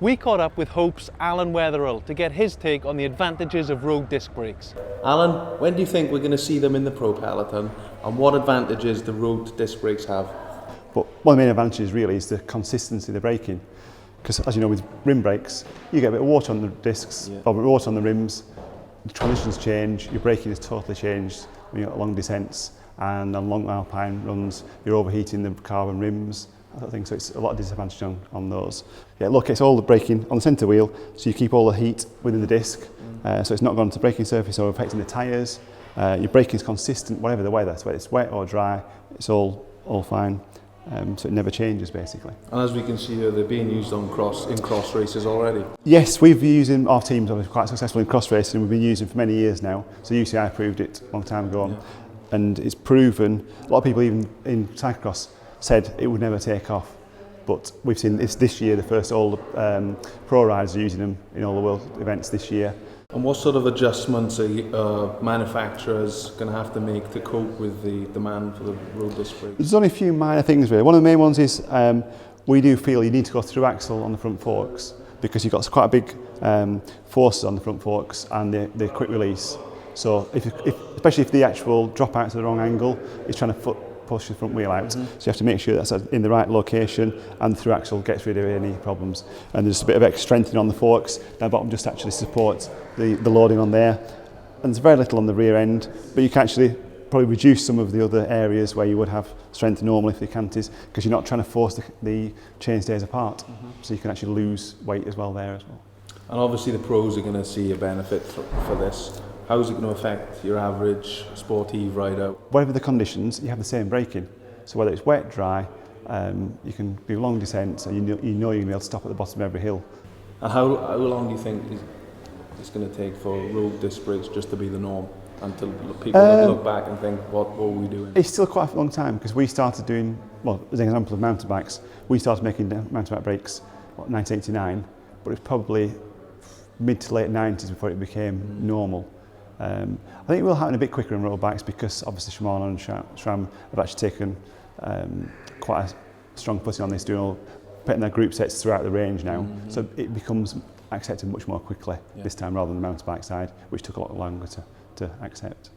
we caught up with Hope's Alan Weatherill to get his take on the advantages of road disc brakes. Alan, when do you think we're going to see them in the Pro Peloton, and what advantages do road disc brakes have? But one of the main advantages really is the consistency of the braking. Because as you know, with rim brakes, you get a bit of water on the discs, or water on the rims, the transitions change, your braking is totally changed when you've got long descents, and on long alpine runs, you're overheating the carbon rims, that sort of thing, so it's a lot of disadvantage on those. Yeah, look, it's all the braking on the centre wheel, so you keep all the heat within the disc, so it's not gone to the braking surface or affecting the tyres. Your braking is consistent, whatever the weather, so whether it's wet or dry, it's all fine. So it never changes basically. And as we can see here, they're being used in cross races already. Yes, we've been using, our teams are quite successful in cross racing, and we've been using for many years now. So UCI proved it a long time ago, and it's proven. A lot of people even in cyclocross said it would never take off, but we've seen this year the first all the pro riders are using them in all the world events this year. And what sort of adjustments are manufacturers going to have to make to cope with the demand for the road disc brakes? There's only a few minor things really. One of the main ones is we do feel you need to go through axle on the front forks because you've got quite a big forces on the front forks and the quick release. So especially if the actual drop out to the wrong angle is trying to push the front wheel out. So you have to make sure that's in the right location, and the through axle gets rid of any problems. And there's a bit of extra strengthening on the forks down the bottom just actually supports the loading on there. And there's very little on the rear end, but you can actually probably reduce some of the other areas where you would have strength normally for the canties, because you're not trying to force the chainstays apart. So you can actually lose weight as well there as well. And obviously the pros are going to see a benefit for this. How is it going to affect your average sportive rider? Whatever the conditions, you have the same braking. So whether it's wet, dry, you can do long descents, and you know you're going to be able to stop at the bottom of every hill. And how long do you think it's going to take for road disc brakes just to be the norm, until people look back and think, what were we doing? It's still quite a long time, because we started doing, well, as an example of mountain bikes, we started making mountain bike brakes in 1989, but it's probably mid to late 90s before it became normal. I think it will happen a bit quicker in road bikes, because obviously Shimano and SRAM have actually taken quite a strong footing on this, putting their group sets throughout the range now. So it becomes accepted much more quickly this time, rather than the mountain bike side, which took a lot longer to accept.